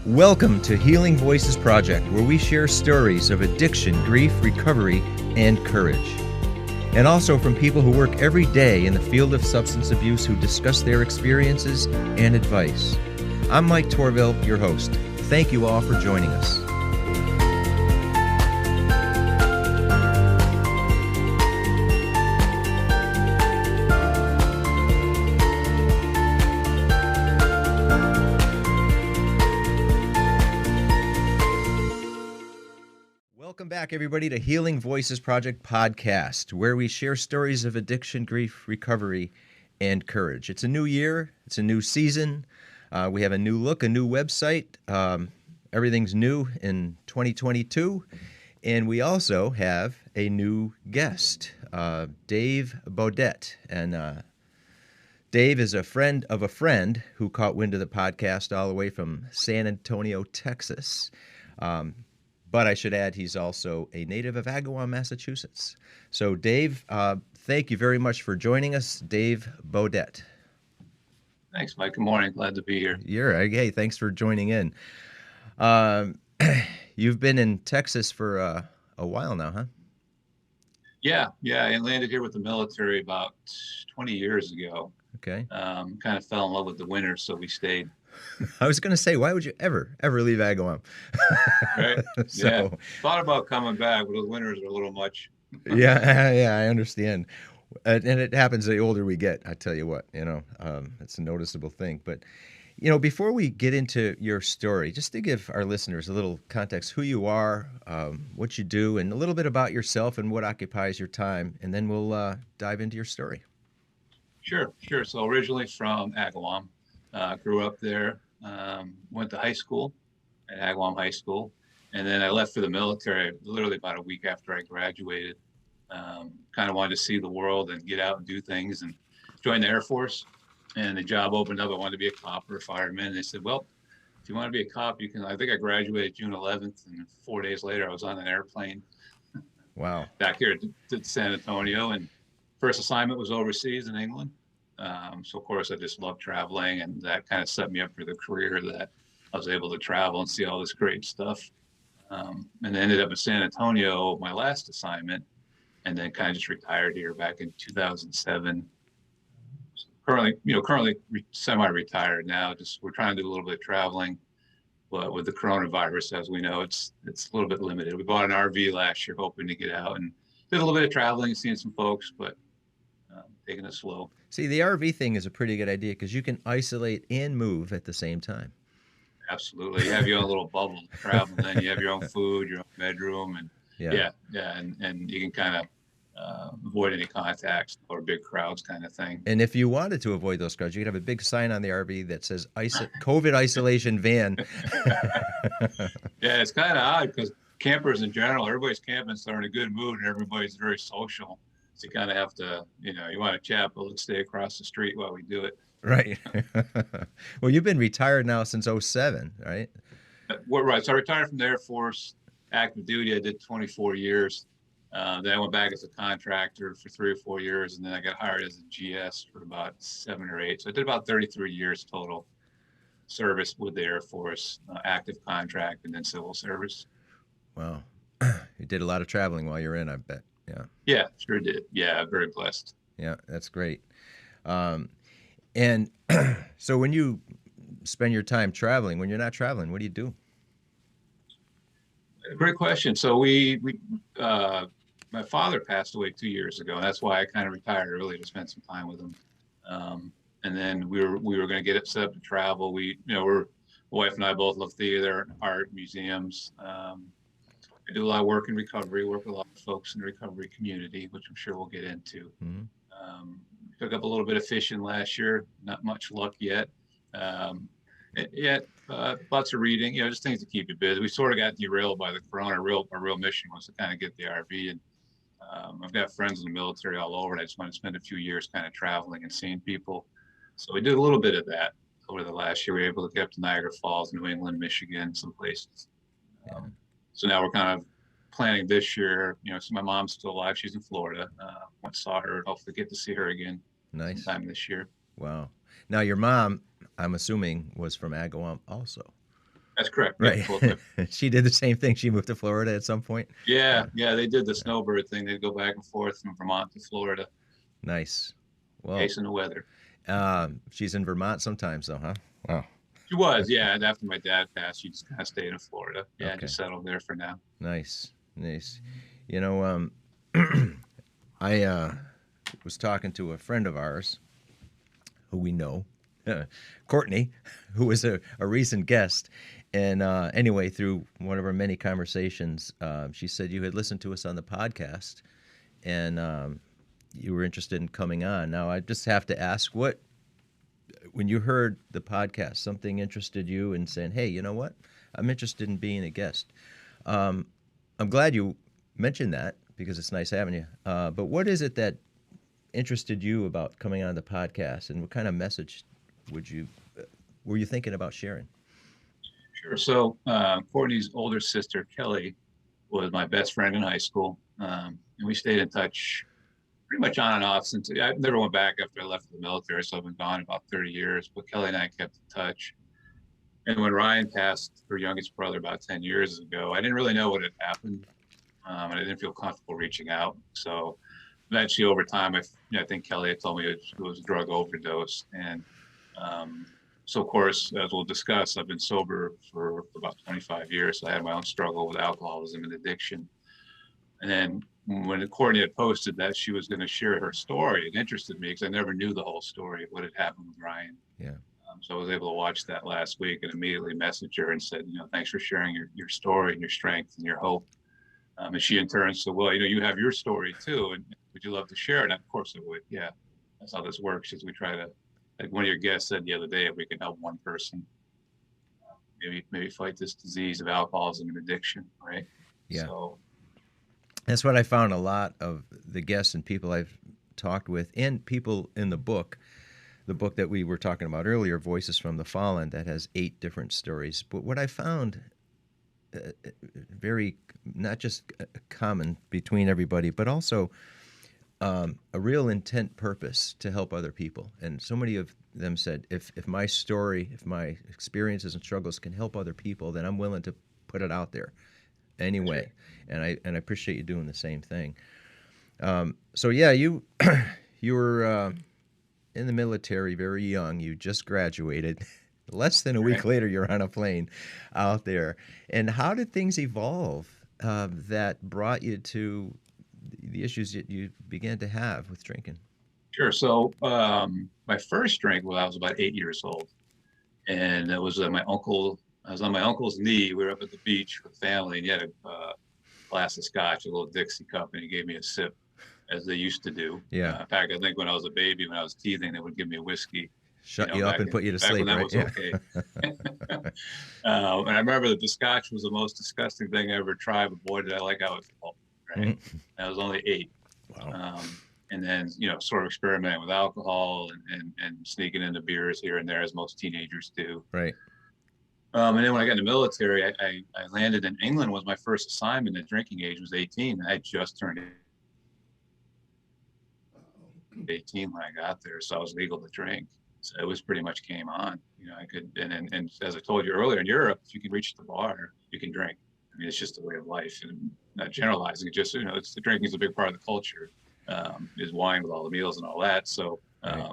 Welcome to Healing Voices Project, where we share stories of addiction, grief, recovery, and courage. And also from people who work every day in the field of substance abuse who discuss their experiences and advice. I'm Mike Torville, your host. Thank you all for joining us. Welcome back, everybody, to Healing Voices Project podcast, where we share stories of addiction, grief, recovery, and courage. It's a new year. It's a new season. We have a new look, a new website. Everything's new in 2022. And we also have a new guest, Dave Beaudet. And Dave is a friend of a friend who caught wind of the podcast all the way from San Antonio, Texas. But I should add, he's also a native of Agawam, Massachusetts. So, Dave, thank you very much for joining us. Dave Beaudet. Thanks, Mike. Good morning. Glad to be here. Hey, thanks for joining in. You've been in Texas for a while now, huh? Yeah. I landed here with the military about 20 years ago. Okay. Kind of fell in love with the winter, so we stayed. I was going to say, why would you ever leave Agawam? Right. Yeah. Thought about coming back, but the winters are a little much. Yeah, I understand. And it happens the older we get, I tell you what, it's a noticeable thing. But, before we get into your story, just to give our listeners a little context, who you are, what you do, and a little bit about yourself and what occupies your time, and then we'll dive into your story. Sure. So originally from Agawam. Grew up there, went to high school at Agawam High School, and then I left for the military literally about a week after I graduated. Kind of wanted to see the world and get out and do things, and joined the Air Force. And the job opened up. I wanted to be a cop or a fireman. And they said, well, if you want to be a cop, you can. I think I graduated June 11th, and 4 days later I was on an airplane. Wow. Back here to San Antonio, and first assignment was overseas in England. So of course I just love traveling, and that kind of set me up for the career that I was able to travel and see all this great stuff. And then ended up in San Antonio, my last assignment, and then kind of just retired here back in 2007. Currently semi-retired now. Just we're trying to do a little bit of traveling, but with the coronavirus, as we know, it's a little bit limited. We bought an RV last year, hoping to get out and did a little bit of traveling and seeing some folks, but taking it slow. See, the RV thing is a pretty good idea because you can isolate and move at the same time. Absolutely. You have your own little bubble to travel, then you have your own food, your own bedroom, and and you can kind of avoid any contacts or big crowds kind of thing. And if you wanted to avoid those crowds, you could have a big sign on the RV that says COVID isolation van. Yeah, it's kind of odd because campers in general, everybody's camping, so they're in a good mood and everybody's very social. So you kind of have to, you want to chat, but let's stay across the street while we do it. Right. Well, you've been retired now since 2007, right? Right. So I retired from the Air Force, active duty. I did 24 years. Then I went back as a contractor for 3 or 4 years, and then I got hired as a GS for about 7 or 8. So I did about 33 years total service with the Air Force, active contract, and then civil service. Wow. You did a lot of traveling while you're in, I bet. Yeah, sure did. Yeah, very blessed. Yeah, that's great. And so when you spend your time traveling, when you're not traveling, what do you do? Great question. So my father passed away 2 years ago, and that's why I kind of retired early to spend some time with him. And then we were going to get set up to travel. My wife and I both love theater, art, museums. I do a lot of work in recovery, work with a lot of folks in the recovery community, which I'm sure we'll get into. Mm-hmm. Took up a little bit of fishing last year, not much luck yet. Lots of reading, just things to keep you busy. We sort of got derailed by the corona. Our real mission was to kind of get the RV, and I've got friends in the military all over, and I just want to spend a few years kind of traveling and seeing people. So we did a little bit of that over the last year. We were able to get up to Niagara Falls, New England, Michigan, some places. So now we're kind of planning this year, so my mom's still alive. She's in Florida. Once saw her, hopefully get to see her again. Nice. Sometime this year. Wow. Now your mom, I'm assuming, was from Agawam also. That's correct. Yep, Right. both my She did the same thing. She moved to Florida at some point. yeah, Yeah. yeah, they did the snowbird thing. They'd go back and forth from Vermont to Florida, Nice. Well, chasing the weather. she's in Vermont sometimes, though, huh? Wow. She was, yeah. And after my dad passed, she just kind of stayed in Florida. Yeah, Okay. just settled there for now. Nice. Nice. You know, I was talking to a friend of ours who we know, Courtney, who was a recent guest. And anyway, through one of our many conversations, she said you had listened to us on the podcast and you were interested in coming on. Now, I just have to ask, when you heard the podcast, something interested you in saying, hey, you know what? I'm interested in being a guest. Um, I'm glad you mentioned that because it's nice having you. But what is it that interested you about coming on the podcast, and what kind of message were you thinking about sharing? Sure. So Courtney's older sister, Kelly, was my best friend in high school. And we stayed in touch pretty much on and off since I never went back after I left the military. So I've been gone about 30 years, but Kelly and I kept in touch. And when Ryan passed, her youngest brother, about 10 years ago, I didn't really know what had happened. And I didn't feel comfortable reaching out. So eventually over time, I think Kelly had told me it was a drug overdose. And um, so, of course, as we'll discuss, I've been sober for about 25 years. So I had my own struggle with alcoholism and addiction. And then when Courtney had posted that she was going to share her story, it interested me because I never knew the whole story of what had happened with Ryan. Yeah. So I was able to watch that last week and immediately messaged her and said, thanks for sharing your story and your strength and your hope. And she in turn said, well, you have your story too. And would you love to share it? And of course I would. Yeah. That's how this works is we try to, like one of your guests said the other day, if we can help one person, maybe fight this disease of alcoholism and addiction. Right. Yeah. So that's what I found a lot of the guests and people I've talked with and people in the book that we were talking about earlier, Voices from the Fallen, that has 8 different stories. But what I found very, not just common between everybody, but also a real intent purpose to help other people. And so many of them said, if my story, if my experiences and struggles can help other people, then I'm willing to put it out there anyway. And I appreciate you doing the same thing. So yeah, you were in the military very young. You just graduated. Less than a week later, you're on a plane out there. And how did things evolve that brought you to the issues that you began to have with drinking? Sure. So my first drink when I was about 8 years old, and it was my uncle. I was on my uncle's knee. We were up at the beach with family, and he had a glass of scotch, a little Dixie cup, and he gave me a sip, as they used to do. Yeah. In fact, I think when I was a baby, when I was teething, they would give me a whiskey. Shut you up and put you to back sleep, when that right? was okay. And I remember that the scotch was the most disgusting thing I ever tried, but boy, did I like how it felt. Right. Mhm. I was only 8. Wow. And then, sort of experimenting with alcohol and sneaking into beers here and there, as most teenagers do. Right. And then when I got in the military, I landed in England. Was my first assignment. At drinking age was 18. I had just turned 18 when I got there, so I was legal to drink. So it was pretty much game on. I could, and as I told you earlier, in Europe, if you can reach the bar, you can drink. I mean, it's just a way of life, and not generalizing. It just, it's the drinking is a big part of the culture. Is wine with all the meals and all that. So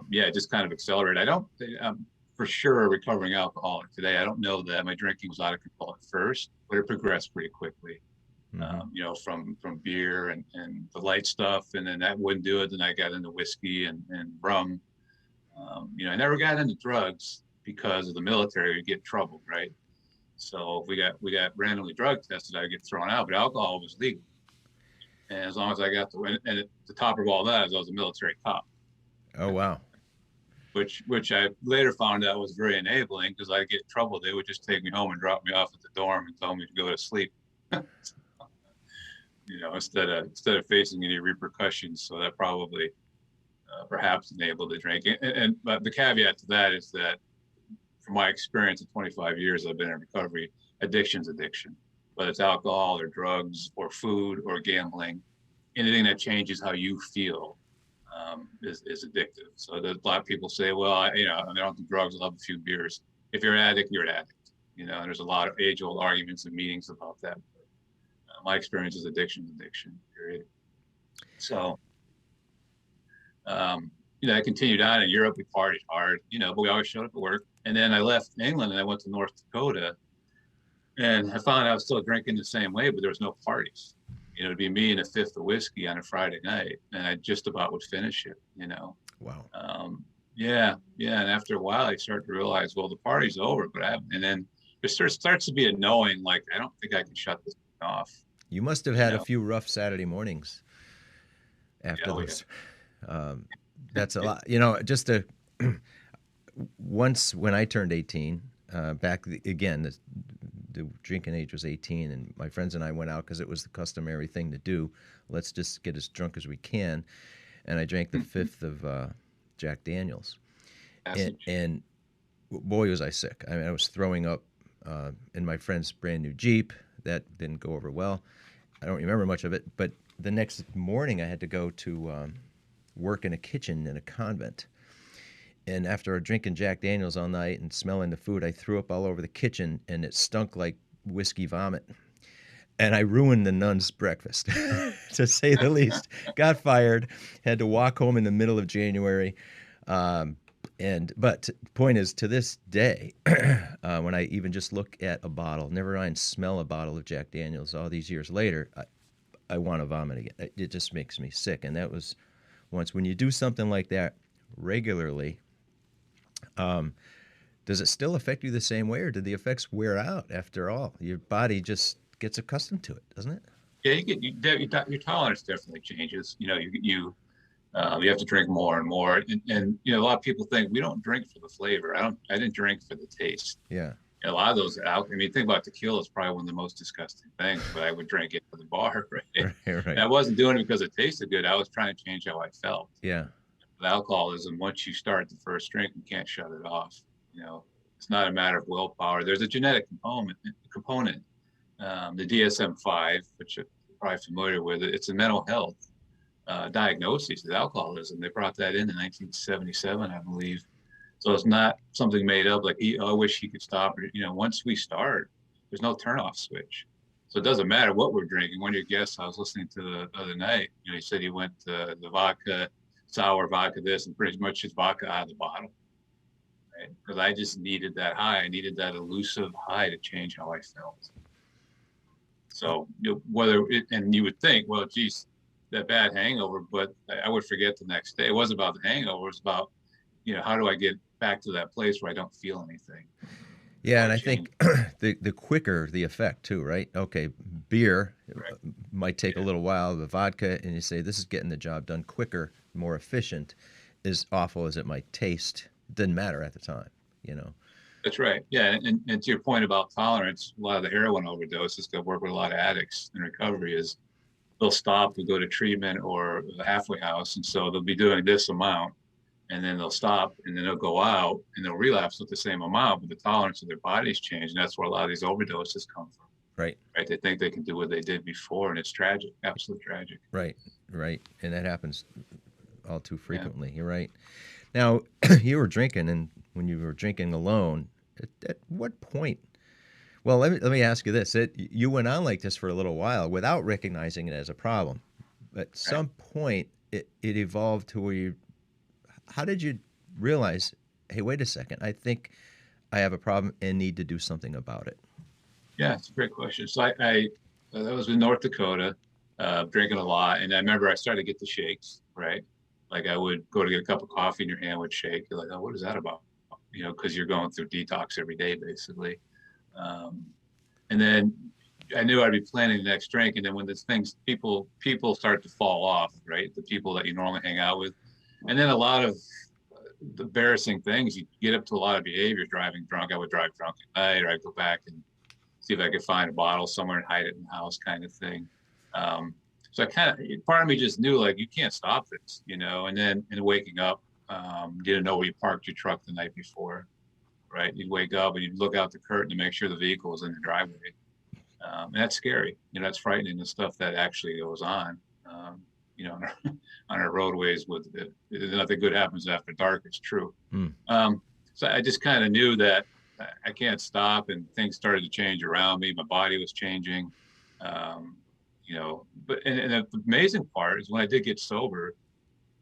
yeah, it just kind of accelerated. I'm for sure a recovering alcoholic today. I don't know that my drinking was out of control at first, but it progressed pretty quickly. From beer and the light stuff, and then that wouldn't do it. Then I got into whiskey and rum. I never got into drugs because of the military. We'd get in trouble, right? So if we got randomly drug tested, I'd get thrown out. But alcohol was legal, and as long as I got and at the top of all that is I was a military cop. Oh wow. Which I later found out was very enabling because I'd get in trouble. They would just take me home and drop me off at the dorm and tell me to go to sleep. Instead of facing any repercussions. So that probably perhaps enabled the drinking. But the caveat to that is that from my experience in 25 years I've been in recovery, addiction's addiction. Whether it's alcohol or drugs or food or gambling, anything that changes how you feel is addictive. So there's a lot of people say, well, I don't do drugs, I'll have a few beers. If you're an addict, you're an addict. And there's a lot of age-old arguments and meetings about that. My experience is addiction, period. So, I continued on in Europe. We partied hard, but we always showed up at work. And then I left England and I went to North Dakota, and I found I was still drinking the same way, but there was no parties. It'd be me and a fifth of whiskey on a Friday night, and I just about would finish it. Wow. Yeah. And after a while, I started to realize, well, the party's over, and then there starts to be a knowing, like, I don't think I can shut this off. You must have had a few rough Saturday mornings after those. Yeah. That's a lot. Just to once when I turned 18, again, the drinking age was 18, and my friends and I went out because it was the customary thing to do. Let's just get as drunk as we can. And I drank the fifth of Jack Daniels. And boy, was I sick. I mean, I was throwing up in my friend's brand new Jeep. That didn't go over well. I don't remember much of it. But the next morning I had to go to work in a kitchen in a convent. And after drinking Jack Daniels all night and smelling the food, I threw up all over the kitchen, and it stunk like whiskey vomit. And I ruined the nuns' breakfast, to say the least. Got fired, had to walk home in the middle of January. But point is, to this day, when I even just look at a bottle, never mind smell a bottle of Jack Daniels all these years later, I want to vomit again. It just makes me sick. And that was once. When you do something like that regularly, does it still affect you the same way, or did the effects wear out after all? Your body just gets accustomed to it, doesn't it? Yeah, your tolerance definitely changes. You have to drink more and more, and a lot of people think we don't drink for the flavor. I didn't drink for the taste. Yeah. A lot of those, think about tequila is probably one of the most disgusting things, but I would drink it at the bar, right? Right. And I wasn't doing it because it tasted good. I was trying to change how I felt. Yeah. With alcoholism, once you start the first drink, you can't shut it off. It's not a matter of willpower. There's a genetic component. The DSM-5, which you're probably familiar with, it's a mental health diagnosis of alcoholism. They brought that in 1977, I believe. So it's not something made up like, I wish he could stop it. Once we start, there's no turnoff switch. So it doesn't matter what we're drinking. One of your guests I was listening to the other night, he said he went to the vodka, sour vodka this, and pretty much his vodka out of the bottle. Right? Because I just needed that high. I needed that elusive high to change how I felt. So and you would think, well, geez, that bad hangover, but I would forget the next day. It wasn't about the hangover. It was about, how do I get back to that place where I don't feel anything? Yeah, and I think the quicker the effect too, right? Okay, beer might take a little while, but vodka, and you say this is getting the job done quicker, more efficient, as awful as it might taste, it didn't matter at the time, That's right. Yeah, and to your point about tolerance, a lot of the heroin overdoses that work with a lot of addicts in recovery is they'll stop to go to treatment or a halfway house, and so they'll be doing this amount, and then they'll stop, and then they'll go out, and they'll relapse with the same amount, but the tolerance of their bodies change, and that's where a lot of these overdoses come from. Right. They think they can do what they did before, and it's tragic, absolutely tragic. Right, and that happens all too frequently. Yeah. You're right. Now, you were drinking, and when you were drinking alone, at what point? Well, let me ask you this: you went on like this for a little while without recognizing it as a problem. At some point, it evolved to where you. How did you realize? Hey, wait a second! I think I have a problem and need to do something about it. Yeah, it's a great question. So I that was in North Dakota, drinking a lot, and I remember I started to get the shakes. Right, like I would go to get a cup of coffee, and your hand would shake. You're like, oh, what is that about? Because you're going through detox every day, basically. And then I knew I'd be planning the next drink. And then when people start to fall off, right? The people that you normally hang out with. And then a lot of the embarrassing things, you get up to a lot of behavior, driving drunk. I would drive drunk at night, or I'd go back and see if I could find a bottle somewhere and hide it in the house kind of thing. So part of me just knew, like, you can't stop this, and then waking up, you didn't know where you parked your truck the night before. Right, you'd wake up and you'd look out the curtain to make sure the vehicle was in the driveway, and that's scary. That's frightening. The stuff that actually goes on, on our roadways. With nothing good happens after dark. It's true. So I just kind of knew that I can't stop, and things started to change around me. My body was changing. Um, and the amazing part is when I did get sober,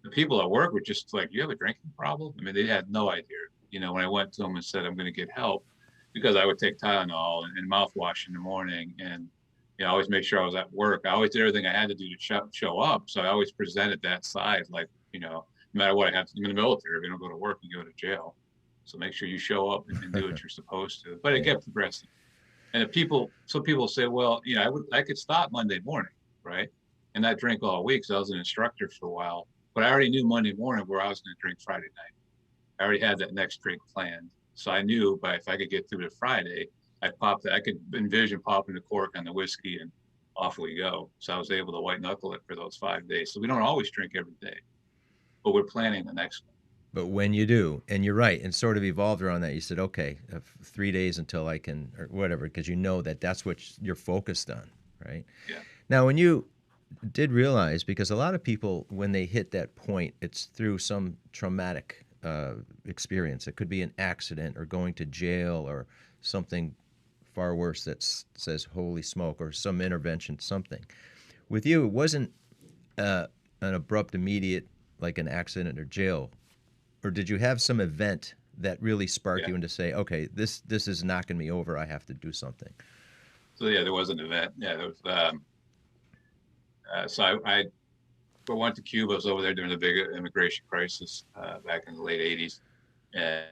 the people at work were just like, "You have a drinking problem?" I mean, they had no idea. When I went to them and said I'm going to get help, because I would take Tylenol and mouthwash in the morning, and I always make sure I was at work. I always did everything I had to do to show up. So I always presented that side, like, no matter what I have to do in the military, if you don't go to work, you go to jail. So make sure you show up and do what you're supposed to. But it kept progressing. And some people say, well, I could stop Monday morning, right, and not drink all week. So I was an instructor for a while, but I already knew Monday morning where I was going to drink Friday night. I already had that next drink planned. So I knew, but if I could get through to Friday, I could envision popping the cork on the whiskey and off we go. So I was able to white knuckle it for those 5 days. So we don't always drink every day, but we're planning the next one. But when you do, and you're right, and sort of evolved around that, you said, okay, 3 days until I can, or whatever, because you know that's what you're focused on, right? Yeah. Now, when you did realize, because a lot of people, when they hit that point, it's through some traumatic experience. It could be an accident or going to jail or something far worse that says holy smoke, or some intervention, something. With you, it wasn't an abrupt, immediate, like an accident or jail. Or did you have some event that really sparked you into say, okay, this is knocking me over, I have to do something? So yeah, there was an event. Yeah, there was. So I went to Cuba. I was over there during the big immigration crisis back in the late '80s, and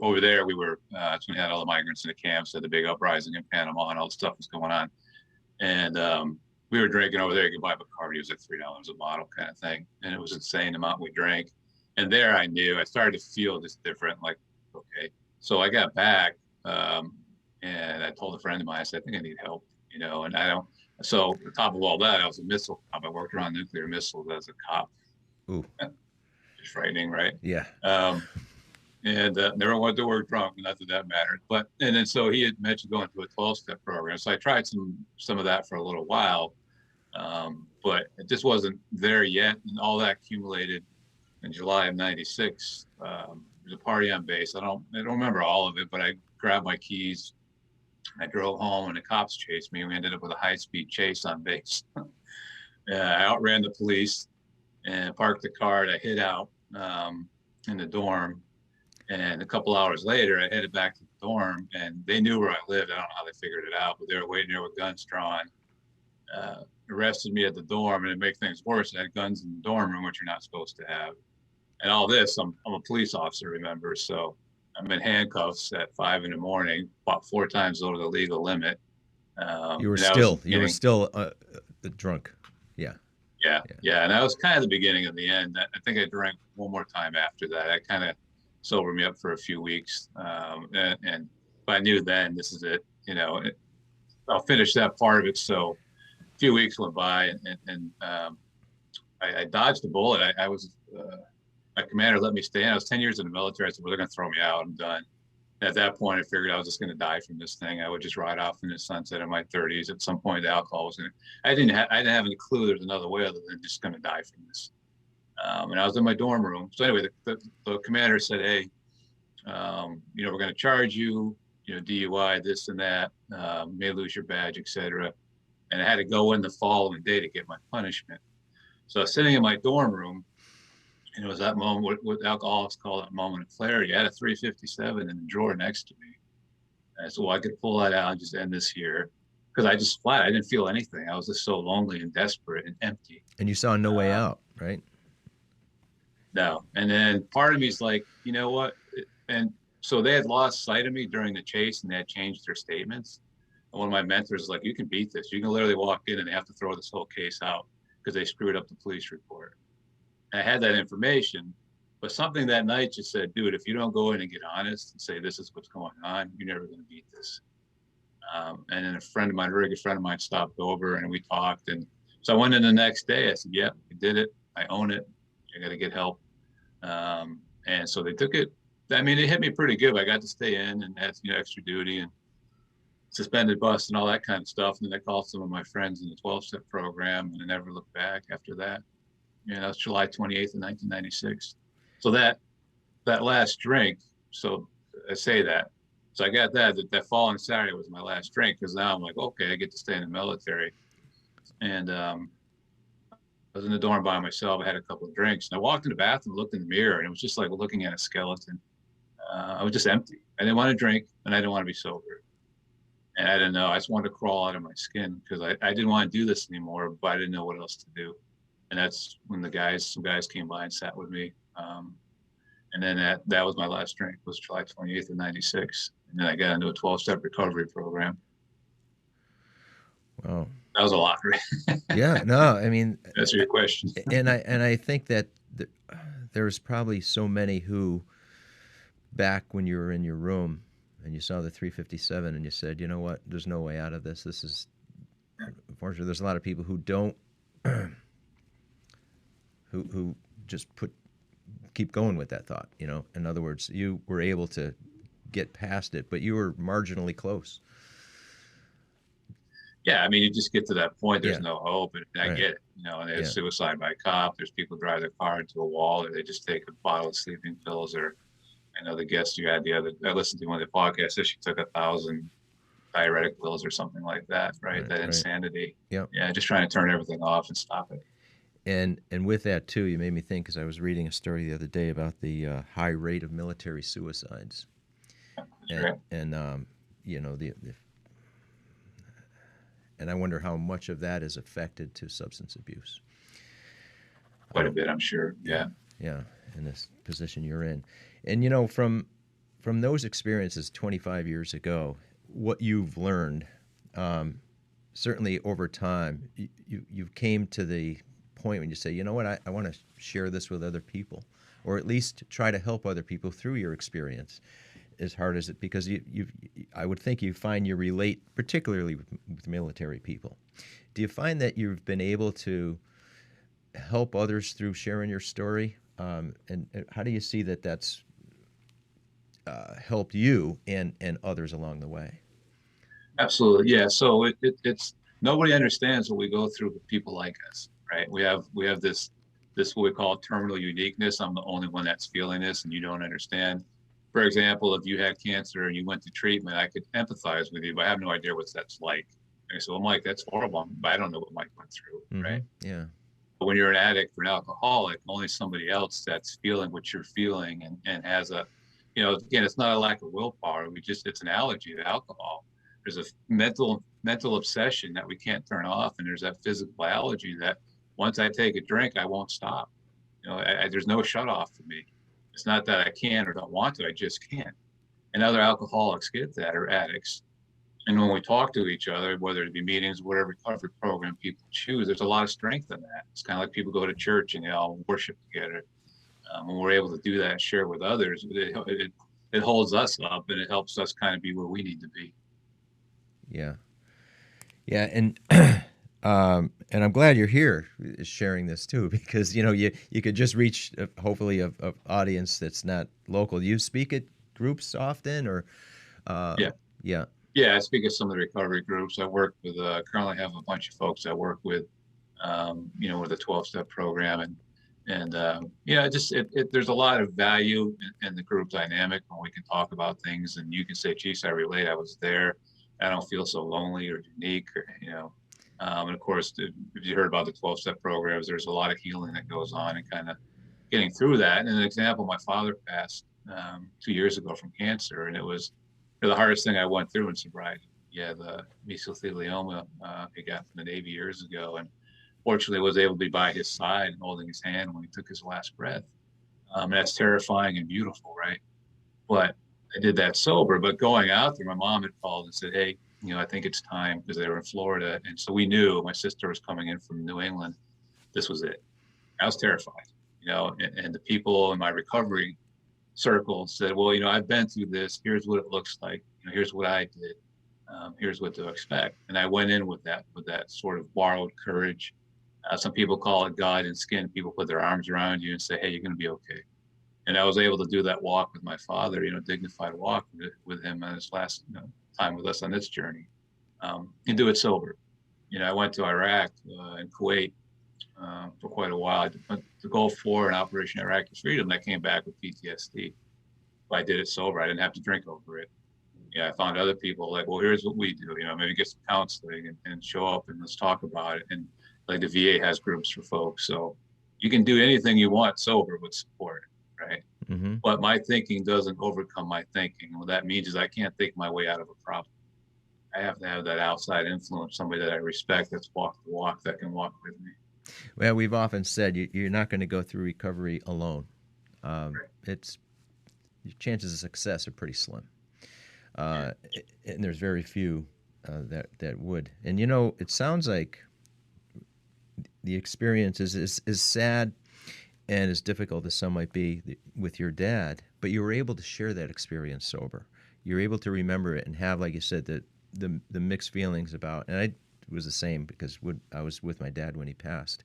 over there that's when we had all the migrants in the camps, had the big uprising in Panama, and all the stuff was going on. And we were drinking over there. You could buy Bacardi, it was like $3 a bottle, kind of thing, and it was insane the amount we drank. And there I knew I started to feel just different, like, okay. So I got back, and I told a friend of mine, I said, I think I need help, and I don't. So on top of all that, I was a missile cop. I worked around nuclear missiles as a cop. Ooh. It's frightening, right? Yeah. And never went to work drunk, not that mattered. And then so he had mentioned going to a 12-step program. So I tried some of that for a little while, but it just wasn't there yet. And all that accumulated in July of '96. There's a party on base. I don't remember all of it, but I grabbed my keys. I drove home, and the cops chased me. We ended up with a high-speed chase on base. I outran the police and parked the car. And I hid out in the dorm. And a couple hours later, I headed back to the dorm, and they knew where I lived. I don't know how they figured it out, but they were waiting there with guns drawn. Arrested me at the dorm, and to make things worse, I had guns in the dorm room, which you're not supposed to have. And all this, I'm a police officer, remember? So I'm in handcuffs at 5 a.m, about 4 times over the legal limit. You were still drunk. Yeah. Yeah. And that was kind of the beginning of the end. I think I drank one more time after that. I kind of sobered me up for a few weeks. And but I knew then this is it, I'll finish that part of it. So a few weeks went by, and I dodged the bullet. I was, my commander let me stay in. I was 10 years in the military. I said, well, they're going to throw me out. I'm done. And at that point, I figured I was just going to die from this thing. I would just ride off in the sunset in my 30s. At some point, the alcohol was going to, I didn't have any clue there was another way other than just going to die from this. And I was in my dorm room. So anyway, the commander said, hey, we're going to charge you, DUI, this and that, may lose your badge, etc. And I had to go in the following day to get my punishment. So I was sitting in my dorm room, and it was that moment, what alcoholics call that moment of clarity. I had a 357 in the drawer next to me. And I said, well, I could pull that out and just end this here. Because I didn't feel anything. I was just so lonely and desperate and empty. And you saw no way out, right? No. And then part of me is like, you know what? And so they had lost sight of me during the chase, and they had changed their statements. And one of my mentors was like, you can beat this. You can literally walk in and they have to throw this whole case out because they screwed up the police report. And I had that information, but something that night just said, dude, if you don't go in and get honest and say, this is what's going on, you're never going to beat this. And then a very good friend of mine stopped over, and we talked. And so I went in the next day. I said, yeah, I did it. I own it. I got to get help. And so they took it. I mean, it hit me pretty good. I got to stay in and had extra duty and suspended bus and all that kind of stuff. And then I called some of my friends in the 12-step program, and I never looked back after that. That was July 28th of 1996. So that last drink, so I say that. So I got that following Saturday was my last drink, because now I'm like, okay, I get to stay in the military. And I was in the dorm by myself. I had a couple of drinks, and I walked in the bathroom, looked in the mirror, and it was just like looking at a skeleton. I was just empty. I didn't want to drink, and I didn't want to be sober. And I didn't know. I just wanted to crawl out of my skin, because I didn't want to do this anymore, but I didn't know what else to do. And that's when some guys came by and sat with me. And then that was my last drink, was July 28th of 96. And then I got into a 12-step recovery program. Wow. That was a lot, right? Yeah, no, I mean, That's your question. and I think that there's probably so many who, back when you were in your room and you saw the 357 and you said, you know what, there's no way out of this. This is, unfortunately, there's a lot of people who don't, who just keep going with that thought, you know. In other words, you were able to get past it, but you were marginally close. Yeah, I mean, you just get to that point. There's Yeah. no hope, and I Right. get it. You know, and there's Yeah. suicide by cop. There's people drive their car into a wall, or they just take a bottle of sleeping pills. Or I know the guest you had I listened to one of the podcasts, said she took 1,000 diuretic pills or something like that. Right? Right. That Right. insanity. Yep. Yeah, just trying to turn everything off and stop it. And with that too, you made me think, because I was reading a story the other day about the high rate of military suicides, That's right. and you know and I wonder how much of that is affected to substance abuse. Quite a bit, I'm sure. Yeah. Yeah, in this position you're in, and you know, from those experiences 25 years ago, what you've learned, certainly over time, you came to the point when you say, you know what, I want to share this with other people, or at least try to help other people through your experience, as hard as it, because I would think you find you relate particularly with military people. Do you find that you've been able to help others through sharing your story, and how do you see that that's helped you and others along the way? Absolutely. Yeah. So it's nobody understands what we go through with people like us, right? We have this what we call terminal uniqueness. I'm the only one that's feeling this, and you don't understand. For example, if you had cancer and you went to treatment, I could empathize with you, but I have no idea what that's like. And so, well, Mike, that's horrible, but I don't know what Mike went through, Mm-hmm. right? Yeah. But when you're an addict or an alcoholic, only somebody else that's feeling what you're feeling, and has a, you know, again, it's not a lack of willpower. It's an allergy to alcohol. There's a mental obsession that we can't turn off, and there's that physical allergy that once I take a drink, I won't stop. You know, there's no shut off for me. It's not that I can or don't want to, I just can't. And other alcoholics get that, or addicts. And when we talk to each other, whether it be meetings, whatever recovery program people choose, there's a lot of strength in that. It's kind of like people go to church and they all worship together. When we're able to do that and share with others, it holds us up, and it helps us kind of be where we need to be. Yeah. Yeah, and and I'm glad you're here sharing this too, because you know you could just reach hopefully a audience that's not local. Do you speak at groups often, or Yeah. yeah, Yeah, I speak at some of the recovery groups. I work with, currently have a bunch of folks I work with, you know, with a 12-step program. And yeah, there's a lot of value in the group dynamic when we can talk about things, and you can say, geez, I relate, I was there. I don't feel so lonely or unique, or, you know. And of course, if you heard about the 12-step programs, there's a lot of healing that goes on, and kind of getting through that. And an example, my father passed 2 years ago from cancer, and it was the hardest thing I went through in sobriety. Yeah, the mesothelioma he got from the Navy years ago, and fortunately was able to be by his side and holding his hand when he took his last breath. And that's terrifying and beautiful, right? But I did that sober. But going out there, my mom had called and said, hey, you know, I think it's time, because they were in Florida. And so we knew my sister was coming in from New England. This was it. I was terrified, you know, and the people in my recovery circle said, well, you know, I've been through this. Here's what it looks like. You know, here's what I did. Here's what to expect. And I went in with that sort of borrowed courage. Some people call it God and skin. People put their arms around you and say, hey, you're going to be okay. And I was able to do that walk with my father, you know, dignified walk with him on his last, you know, time with us on this journey, and do it sober. You know, I went to Iraq and Kuwait for quite a while. The Gulf War and Operation Iraqi Freedom, I came back with PTSD. But I did it sober. I didn't have to drink over it. Yeah, I found other people like, well, here's what we do, maybe get some counseling and show up and let's talk about it. And like the VA has groups for folks. So you can do anything you want sober with support, right? Mm-hmm. But my thinking doesn't overcome my thinking. And what that means is I can't think my way out of a problem. I have to have that outside influence, somebody that I respect that's walked the walk that can walk with me. Well, we've often said you're not going to go through recovery alone. Right. It's your chances of success are pretty slim, and there's very few that would. And it sounds like the experience is sad and as difficult as some might be with your dad, but you were able to share that experience sober. You're able to remember it and have, like you said, the mixed feelings about. And I was the same because I was with my dad when he passed.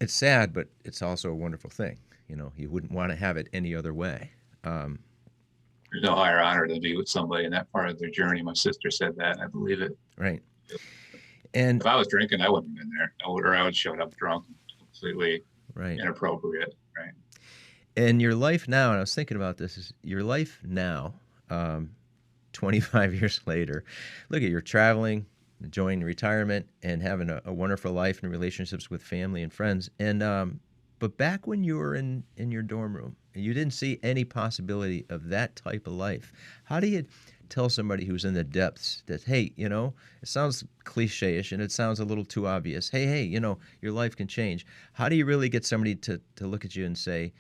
It's sad, but it's also a wonderful thing. You wouldn't want to have it any other way. There's no higher honor than to be with somebody in that part of their journey. My sister said that, and I believe it. Right. And if I was drinking, I wouldn't have been there. I would show up drunk, completely right. inappropriate. Right. And your life now, and I was thinking about this, is your life now, 25 years later. Look at you're traveling, enjoying retirement, and having a wonderful life and relationships with family and friends. And but back when you were in your dorm room, and you didn't see any possibility of that type of life, how do you tell somebody who's in the depths that, hey, it sounds cliche-ish and it sounds a little too obvious. Hey, your life can change. How do you really get somebody to look at you and say,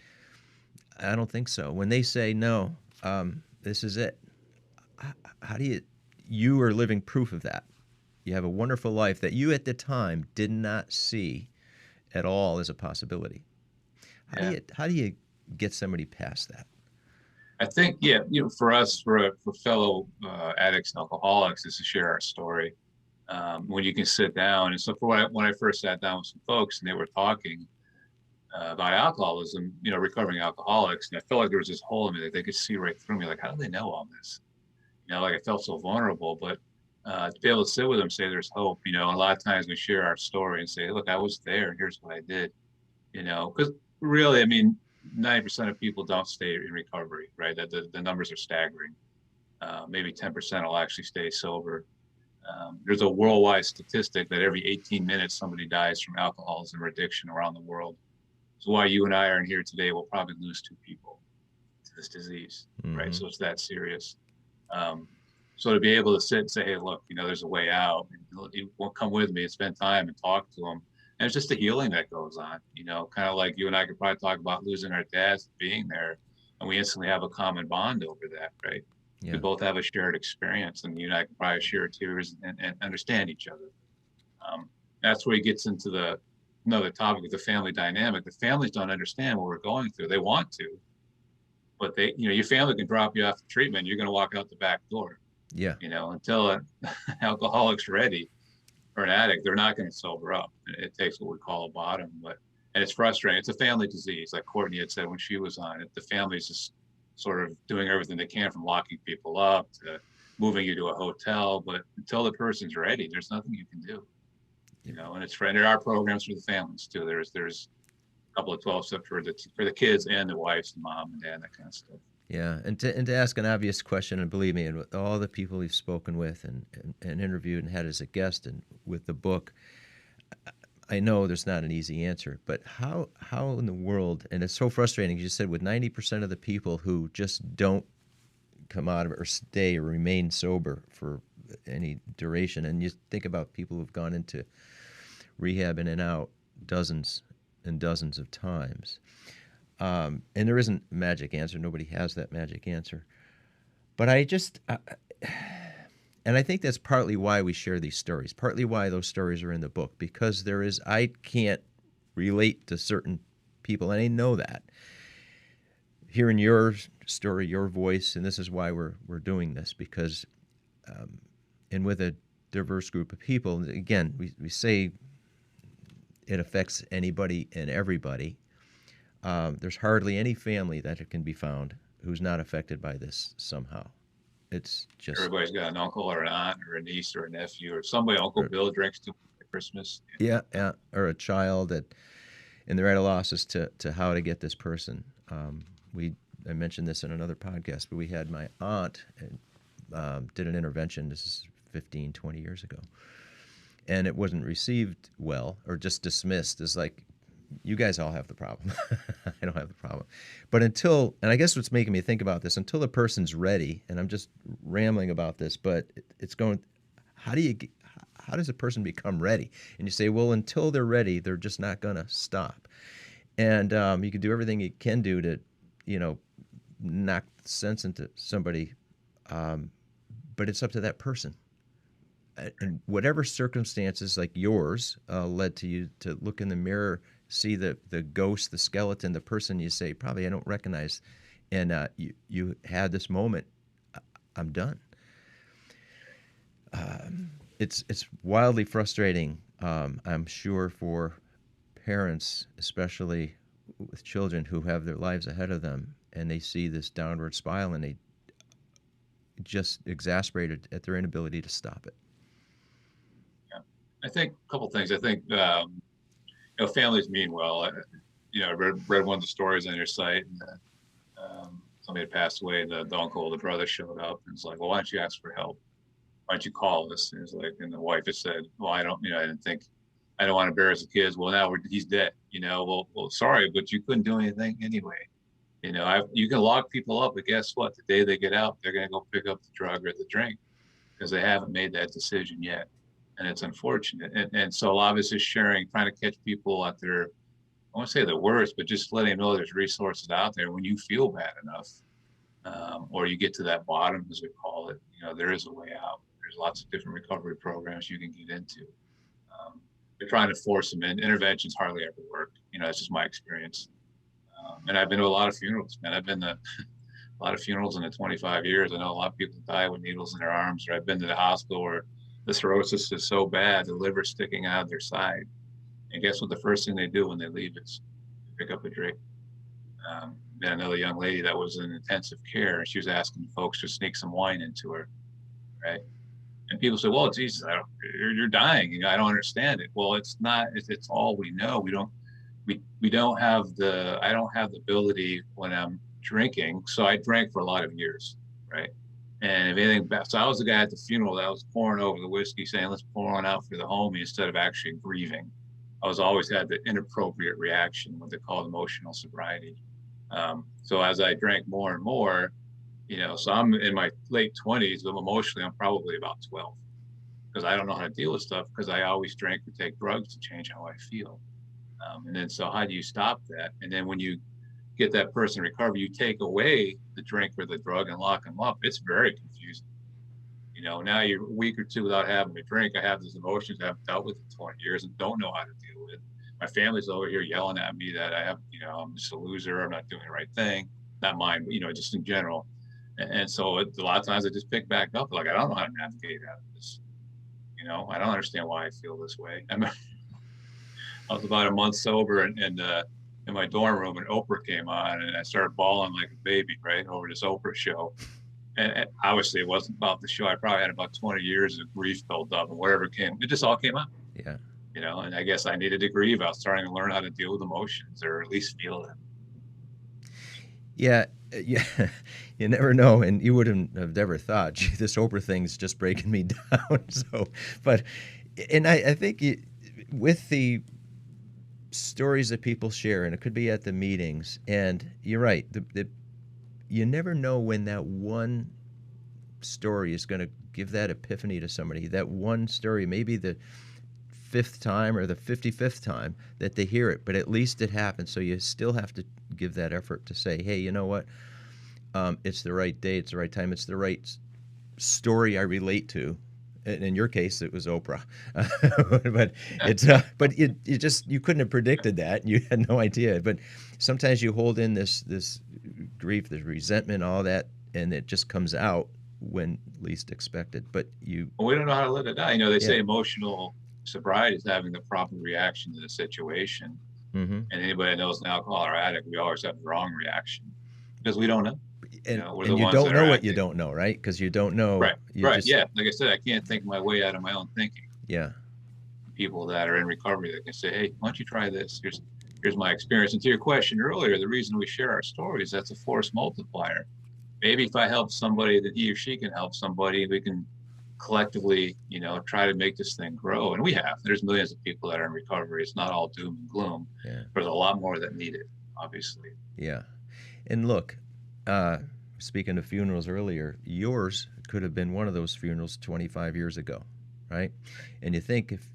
I don't think so? When they say, no, this is it. How do you are living proof of that. You have a wonderful life that you at the time did not see at all as a possibility. How do you get somebody past that? I think, for us, for fellow addicts and alcoholics, is to share our story. When you can sit down, and so when I first sat down with some folks and they were talking about alcoholism, recovering alcoholics, and I felt like there was this hole in me that they could see right through me. Like, how do they know all this? Like I felt so vulnerable, but to be able to sit with them, say there's hope, and a lot of times we share our story and say, look, I was there and here's what I did, because really, 90% of people don't stay in recovery, right? That the numbers are staggering. Maybe 10% will actually stay sober. There's a worldwide statistic that every 18 minutes somebody dies from alcoholism or addiction around the world. So why you and I are in here today, we'll probably lose 2 people to this disease, right? So it's that serious. So to be able to sit and say, hey, look, there's a way out. You won't come with me and spend time and talk to them. And it's just the healing that goes on, kind of like you and I could probably talk about losing our dads being there, and we instantly have a common bond over that, right? Yeah. We both have a shared experience, and you and I could probably share tears and understand each other. That's where he gets into another topic of the family dynamic. The families don't understand what we're going through. They want to, but your family can drop you off the treatment. You're going to walk out the back door. Yeah. Until an alcoholic's ready or an addict, they're not going to sober up. It takes what we call a bottom, and it's frustrating. It's a family disease, like Courtney had said when she was on it. The family's just sort of doing everything they can, from locking people up to moving you to a hotel. But until the person's ready, there's nothing you can do. And there are programs for the families too. There's a couple of 12 steps for the kids and the wives, and mom and dad, that kind of stuff. Yeah, and to ask an obvious question, and believe me, and with all the people we've spoken with and interviewed and had as a guest, and with the book, I know there's not an easy answer. But how in the world, and it's so frustrating, you said, with 90% of the people who just don't come out of it or stay or remain sober for any duration, and you think about people who've gone into rehab in and out dozens and dozens of times. And there isn't a magic answer. Nobody has that magic answer. But and I think that's partly why we share these stories, partly why those stories are in the book, because I can't relate to certain people, and I know that. Hearing your story, your voice, and this is why we're doing this, because, and with a diverse group of people, again, we say it affects anybody and everybody. There's hardly any family that it can be found who's not affected by this somehow. It's just everybody's got an uncle or an aunt or a niece or a nephew or somebody. Uncle Bill drinks too much at Christmas. Yeah, or a child and they're at a loss as to how to get this person. I mentioned this in another podcast, but we had my aunt, and did an intervention. This is 15, 20 years ago. And it wasn't received well or just dismissed as like, you guys all have the problem. I don't have the problem. But until, and I guess what's making me think about this, until the person's ready, and I'm just rambling about this, but it's going, how does a person become ready? And you say, well, until they're ready, they're just not going to stop. And you can do everything you can do to, knock sense into somebody, but it's up to that person. And whatever circumstances like yours led to you to look in the mirror, see the ghost, the skeleton, the person you say, probably I don't recognize, and you had this moment, I'm done. It's wildly frustrating, I'm sure, for parents, especially with children who have their lives ahead of them, and they see this downward spiral, and they just exasperated at their inability to stop it. Yeah, I think a couple things. I think families mean well. I read one of the stories on your site, and somebody had passed away, and the uncle, the brother showed up, and it's like, well, why don't you ask for help? Why don't you call us? And it's like, and the wife had said, well, I don't want to embarrass the kids. Well, now he's dead. Well, sorry, but you couldn't do anything anyway. You can lock people up, but guess what? The day they get out, they're going to go pick up the drug or the drink because they haven't made that decision yet. And it's unfortunate. And so a lot of this is sharing, trying to catch people at their, I won't say the worst, but just letting them know there's resources out there when you feel bad enough, or you get to that bottom, as we call it, there is a way out. There's lots of different recovery programs you can get into. They're trying to force them in. Interventions hardly ever work. That's just my experience. And I've been to a lot of funerals, man. I've been to a lot of funerals in the 25 years. I know a lot of people die with needles in their arms, or I've been to the hospital where the cirrhosis is so bad, the liver's sticking out of their side. And guess what? The first thing they do when they leave is pick up a drink. Then another young lady that was in intensive care, and she was asking folks to sneak some wine into her, right? And people say, well, Jesus, you're dying. I don't understand it. Well, it's not, it's all we know. I don't have the ability when I'm drinking. So I drank for a lot of years, right? And if anything, so I was the guy at the funeral that was pouring over the whiskey saying, let's pour one out for the homie instead of actually grieving. I was always had the inappropriate reaction, what they call emotional sobriety. So as I drank more and more, so I'm in my late 20s, but emotionally, I'm probably about 12 because I don't know how to deal with stuff because I always drank or take drugs to change how I feel. And then, so how do you stop that? And then when you get that person recovered, you take away the drink or the drug and lock them up. It's very confusing. Now you're a week or two without having a drink. I have these emotions I haven't dealt with in 20 years and don't know how to deal with. My family's over here yelling at me that I'm just a loser. I'm not doing the right thing. Not mine, but, just in general. And so a lot of times I just pick back up. Like, I don't know how to navigate out of this. I don't understand why I feel this way. I was about a month sober and in my dorm room, and Oprah came on, and I started bawling like a baby, right, over this Oprah show. And obviously it wasn't about the show. I probably had about 20 years of grief built up, and whatever came, it just all came out. Yeah. And I guess I needed to grieve. I was starting to learn how to deal with emotions, or at least feel them. Yeah. You never know, and you wouldn't have ever thought, gee, this Oprah thing's just breaking me down. And I think with the stories that people share, and it could be at the meetings, and you're right, you never know when that one story is going to give that epiphany to somebody. That one story, maybe the 5th time or the 55th time that they hear it, but at least it happened. So you still have to give that effort to say, hey, you know what? It's the right day, it's the right time, it's the right story I relate to. In your case, it was Oprah, but you couldn't have predicted that. You had no idea. But sometimes you hold in this grief, this resentment, all that, and it just comes out when least expected. But we don't know how to let it out. They say emotional sobriety is having the proper reaction to the situation. Mm-hmm. And anybody that knows an alcoholic or addict, we always have the wrong reaction because we don't know. And you don't know what you don't know, right? Because you don't know. Right. Yeah. Like I said, I can't think my way out of my own thinking. Yeah. People that are in recovery that can say, hey, why don't you try this? Here's my experience. And to your question earlier, the reason we share our stories, that's a force multiplier. maybe if I help somebody, that he or she can help somebody, we can collectively, try to make this thing grow. And we have. There's millions of people that are in recovery. It's not all doom and gloom. Yeah. There's a lot more that need it, obviously. Yeah. And look, uh, speaking of funerals earlier, yours could have been one of those funerals 25 years ago, right? And you think, if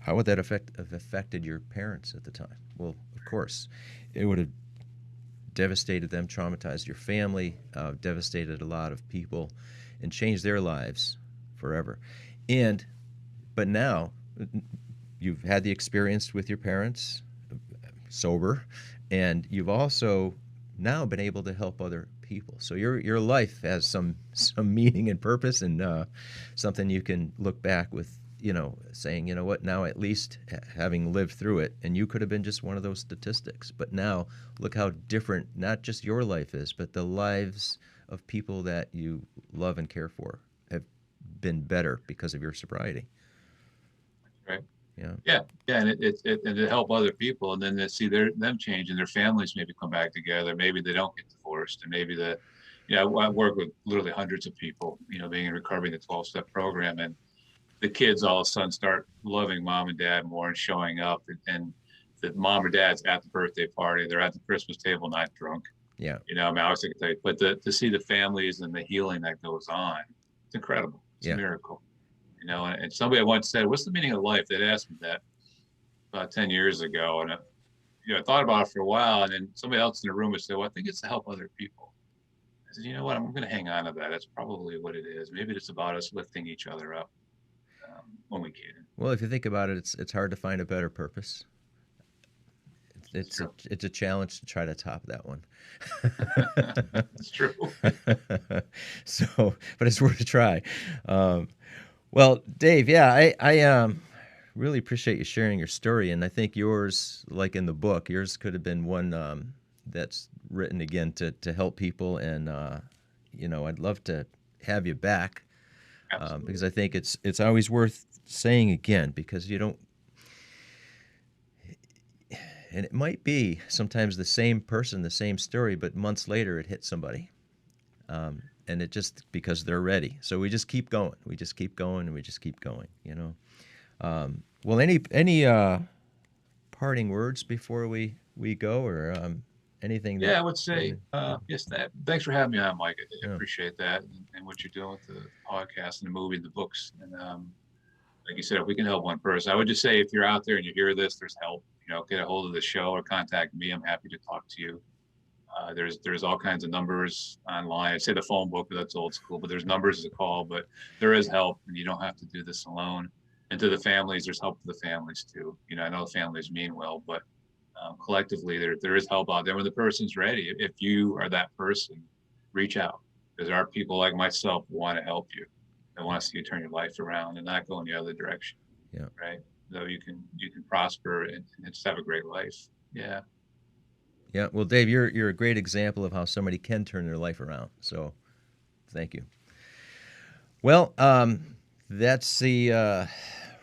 how would that have affected your parents at the time? Well, of course, it would have devastated them, traumatized your family, devastated a lot of people, and changed their lives forever. And but now you've had the experience with your parents, sober, and you've also now been able to help other people. So your life has some meaning and purpose, and something you can look back with, saying, you know what, now at least having lived through it, and you could have been just one of those statistics, but now look how different not just your life is, but the lives of people that you love and care for have been better because of your sobriety. Right. Yeah. Yeah, and and to help other people, and then to see them change and their families maybe come back together. Maybe they don't get divorced, and maybe I work with literally hundreds of people, being in recovery in the 12-step program, and the kids all of a sudden start loving mom and dad more and showing up, and the mom or dad's at the birthday party, they're at the Christmas table, not drunk. Yeah. I mean, obviously, but to see the families and the healing that goes on, it's incredible. It's a Yeah. miracle. And somebody once said, "What's the meaning of life?" They'd asked me that about 10 years ago, and I thought about it for a while, and then somebody else in the room would say, "Well, I think it's to help other people." I said, "You know what? I'm going to hang on to that. That's probably what it is. Maybe it's about us lifting each other up when we can." Well, if you think about it, it's hard to find a better purpose. It's a challenge to try to top that one. It's true. So, but it's worth a try. Um, well, Dave, yeah, I really appreciate you sharing your story, and I think yours, like in the book, yours could have been one that's written again to help people, and I'd love to have you back because I think it's always worth saying again, because you don't. And it might be sometimes the same person, the same story, but months later it hits somebody. And it just, because they're ready. So we just keep going. We just keep going, and we just keep going, Well, any parting words before we go, or anything that... Yeah, I would say, yes, thanks for having me on, Mike. I Yeah. appreciate that, and what you're doing with the podcast and the movie, the books. And like you said, if we can help one person, I would just say, if you're out there and you hear this, there's help. Get a hold of the show or contact me. I'm happy to talk to you. There's all kinds of numbers online. I say the phone book, but that's old school. But there's numbers to call. But there is help, and you don't have to do this alone. And to the families, there's help for the families too. I know the families mean well, but collectively, there is help out there when the person's ready. If you are that person, reach out, because there are people like myself who want to help you and want to see you turn your life around and not go in the other direction. Yeah. Right. So you can prosper and just have a great life. Yeah. Yeah. Well, Dave, you're a great example of how somebody can turn their life around. So, thank you. Well, that's the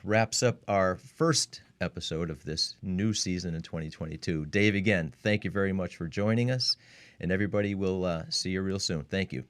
wraps up our first episode of this new season in 2022. Dave, again, thank you very much for joining us, and everybody will see you real soon. Thank you.